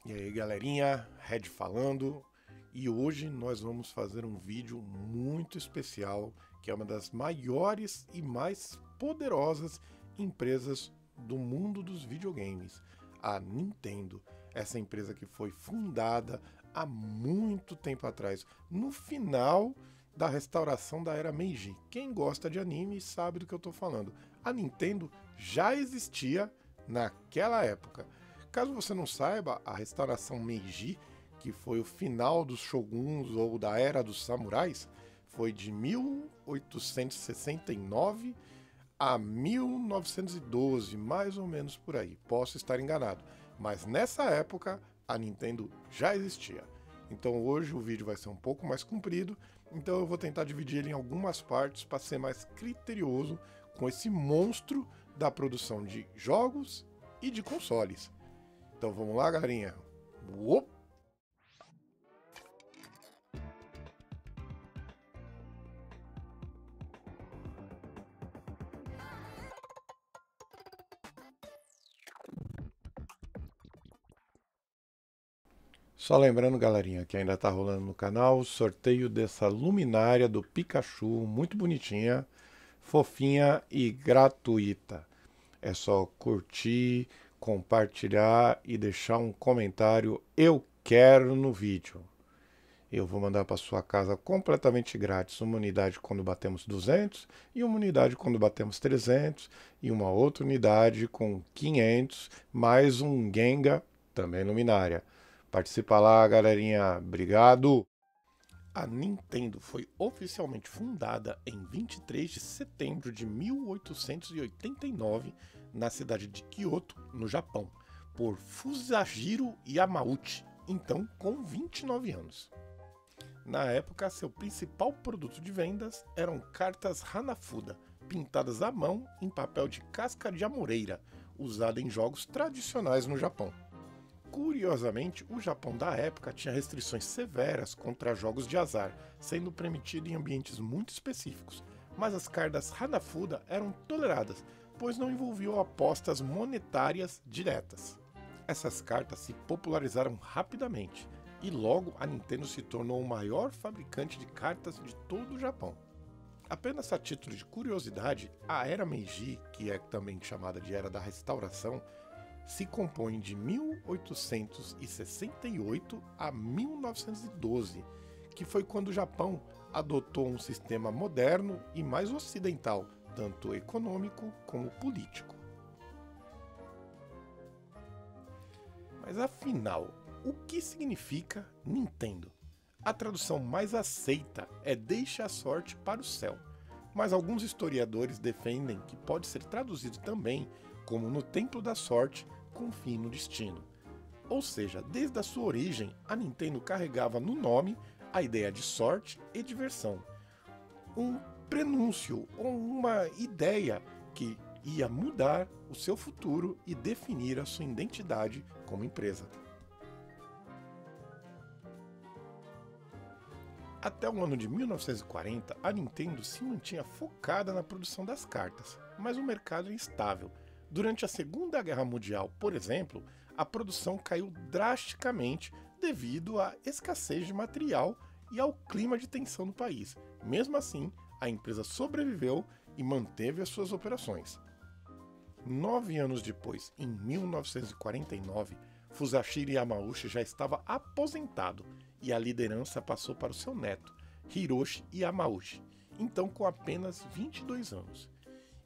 E aí galerinha, Red falando, e hoje nós vamos fazer um vídeo muito especial, que é uma das maiores e mais poderosas empresas do mundo dos videogames, a Nintendo. Essa empresa que foi fundada há muito tempo atrás, no final da restauração da era Meiji. Quem gosta de anime sabe do que eu estou falando. A Nintendo já existia naquela época. Caso você não saiba, a restauração Meiji, que foi o final dos shoguns ou da era dos samurais, foi de 1869 a 1912, mais ou menos por aí. Posso estar enganado, mas nessa época a Nintendo já existia. Então hoje o vídeo vai ser um pouco mais comprido, então eu vou tentar dividir ele em algumas partes para ser mais criterioso com esse monstro da produção de jogos e de consoles. Então vamos lá, galerinha. Uop! Só lembrando, galerinha, que ainda tá rolando no canal o sorteio dessa luminária do Pikachu, muito bonitinha, fofinha e gratuita. É só curtir, compartilhar e deixar um comentário "eu quero" no vídeo. Eu vou mandar para sua casa completamente grátis uma unidade quando batemos 200 e uma unidade quando batemos 300 e uma outra unidade com 500 mais um Gengar, também luminária. Participa lá, galerinha. Obrigado! A Nintendo foi oficialmente fundada em 23 de setembro de 1889 na cidade de Kyoto, no Japão, por Fusajiro Yamauchi, então com 29 anos. Na época, seu principal produto de vendas eram cartas Hanafuda, pintadas à mão em papel de casca de amoreira, usada em jogos tradicionais no Japão. Curiosamente, o Japão da época tinha restrições severas contra jogos de azar, sendo permitido em ambientes muito específicos, mas as cartas Hanafuda eram toleradas, pois não envolviam apostas monetárias diretas. Essas cartas se popularizaram rapidamente, e logo a Nintendo se tornou o maior fabricante de cartas de todo o Japão. Apenas a título de curiosidade, a Era Meiji, que é também chamada de Era da Restauração, se compõe de 1868 a 1912, que foi quando o Japão adotou um sistema moderno e mais ocidental, tanto econômico como político. Mas afinal, o que significa Nintendo? A tradução mais aceita é "deixe a sorte para o céu", mas alguns historiadores defendem que pode ser traduzido também como "no templo da sorte, confie no destino". Ou seja, desde a sua origem, a Nintendo carregava no nome a ideia de sorte e diversão. Um prenúncio ou uma ideia que ia mudar o seu futuro e definir a sua identidade como empresa. Até o ano de 1940, a Nintendo se mantinha focada na produção das cartas, mas o mercado é instável. Durante a Segunda Guerra Mundial, por exemplo, a produção caiu drasticamente devido à escassez de material e ao clima de tensão no país. Mesmo assim, a empresa sobreviveu e manteve as suas operações. 9 anos depois, em 1949, Fusashiro Yamauchi já estava aposentado e a liderança passou para o seu neto, Hiroshi Yamauchi, então com apenas 22 anos.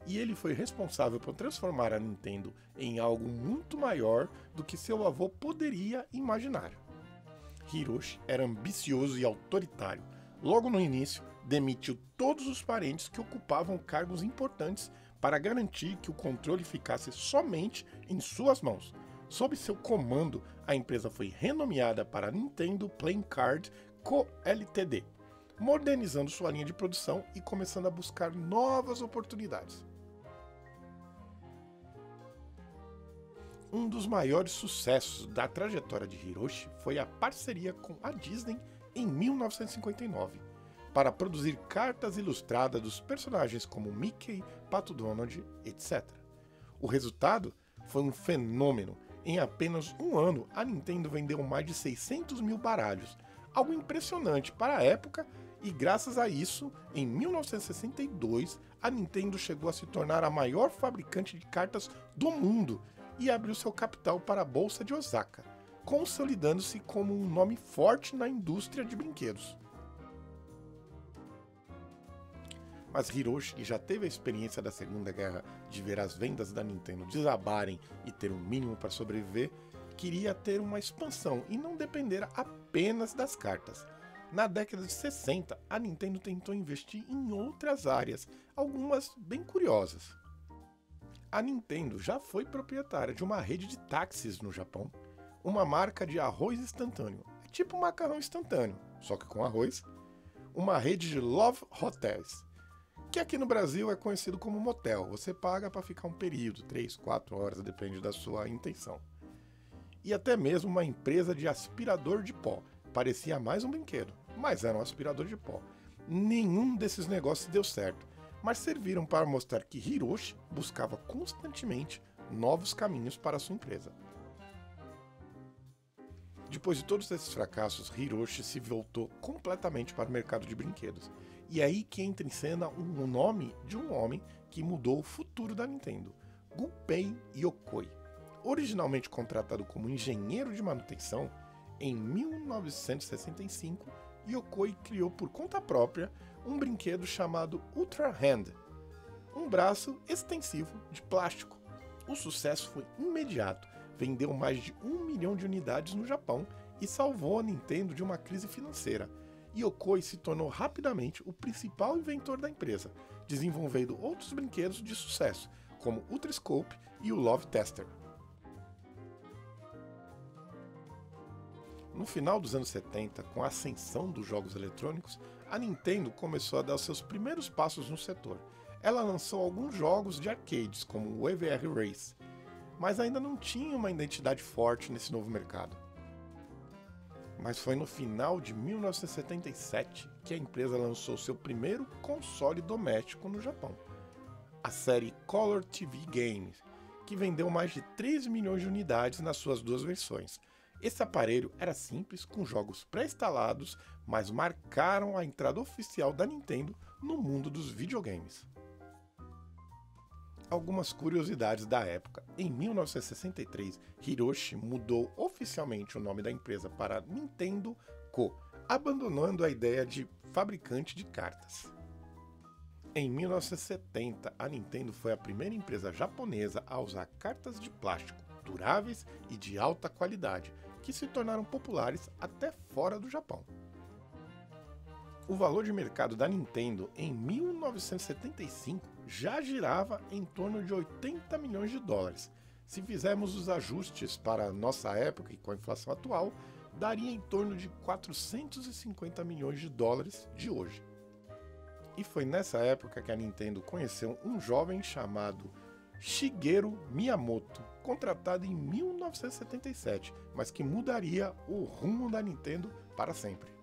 E ele foi responsável por transformar a Nintendo em algo muito maior do que seu avô poderia imaginar. Hiroshi era ambicioso e autoritário. Logo no início, demitiu todos os parentes que ocupavam cargos importantes para garantir que o controle ficasse somente em suas mãos. Sob seu comando, a empresa foi renomeada para Nintendo Playing Card Co. Ltd., modernizando sua linha de produção e começando a buscar novas oportunidades. Um dos maiores sucessos da trajetória de Hiroshi foi a parceria com a Disney em 1959, para produzir cartas ilustradas dos personagens como Mickey, Pato Donald, etc. O resultado foi um fenômeno. Em apenas um ano, a Nintendo vendeu mais de 600 mil baralhos, algo impressionante para a época, e graças a isso, em 1962, a Nintendo chegou a se tornar a maior fabricante de cartas do mundo e abriu seu capital para a Bolsa de Osaka, consolidando-se como um nome forte na indústria de brinquedos. Mas Hiroshi, que já teve a experiência da Segunda Guerra de ver as vendas da Nintendo desabarem e ter um mínimo para sobreviver, queria ter uma expansão e não depender apenas das cartas. Na década de 60, a Nintendo tentou investir em outras áreas, algumas bem curiosas. A Nintendo já foi proprietária de uma rede de táxis no Japão, uma marca de arroz instantâneo, é tipo macarrão instantâneo, só que com arroz, uma rede de Love Hotels, que aqui no Brasil é conhecido como motel, você paga para ficar um período, 3, 4 horas, depende da sua intenção. E até mesmo uma empresa de aspirador de pó, parecia mais um brinquedo, mas era um aspirador de pó. Nenhum desses negócios deu certo, mas serviram para mostrar que Hiroshi buscava constantemente novos caminhos para sua empresa. Depois de todos esses fracassos, Hiroshi se voltou completamente para o mercado de brinquedos. E é aí que entra em cena o nome de um homem que mudou o futuro da Nintendo, Gunpei Yokoi. Originalmente contratado como engenheiro de manutenção, em 1965, Yokoi criou por conta própria um brinquedo chamado Ultra Hand, um braço extensivo de plástico. O sucesso foi imediato, vendeu mais de 1 milhão de unidades no Japão e salvou a Nintendo de uma crise financeira. Yokoi se tornou rapidamente o principal inventor da empresa, desenvolvendo outros brinquedos de sucesso, como o Ultra Scope e o Love Tester. No final dos anos 70, com a ascensão dos jogos eletrônicos, a Nintendo começou a dar seus primeiros passos no setor. Ela lançou alguns jogos de arcades, como o EVR Race, mas ainda não tinha uma identidade forte nesse novo mercado. Mas foi no final de 1977 que a empresa lançou seu primeiro console doméstico no Japão, a série Color TV Games, que vendeu mais de 3 milhões de unidades nas suas duas versões. Esse aparelho era simples, com jogos pré-instalados, mas marcaram a entrada oficial da Nintendo no mundo dos videogames. Algumas curiosidades da época. Em 1963, Hiroshi mudou oficialmente o nome da empresa para Nintendo Co., abandonando a ideia de fabricante de cartas. Em 1970, a Nintendo foi a primeira empresa japonesa a usar cartas de plástico, duráveis e de alta qualidade, que se tornaram populares até fora do Japão. O valor de mercado da Nintendo em 1975 já girava em torno de 80 milhões de dólares. Se fizermos os ajustes para a nossa época e com a inflação atual, daria em torno de 450 milhões de dólares de hoje. E foi nessa época que a Nintendo conheceu um jovem chamado Shigeru Miyamoto, contratado em 1977, mas que mudaria o rumo da Nintendo para sempre.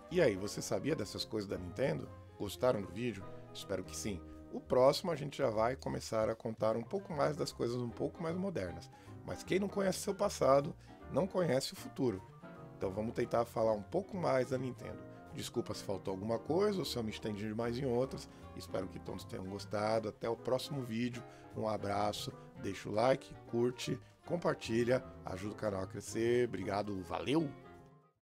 E aí, você sabia dessas coisas da Nintendo? Gostaram do vídeo? Espero que sim. O próximo a gente já vai começar a contar um pouco mais das coisas um pouco mais modernas. Mas quem não conhece seu passado, não conhece o futuro. Então vamos tentar falar um pouco mais da Nintendo. Desculpa se faltou alguma coisa ou se eu me estendi demais em outras. Espero que todos tenham gostado. Até o próximo vídeo. Um abraço. Deixa o like, curte, compartilha. Ajuda o canal a crescer. Obrigado. Valeu!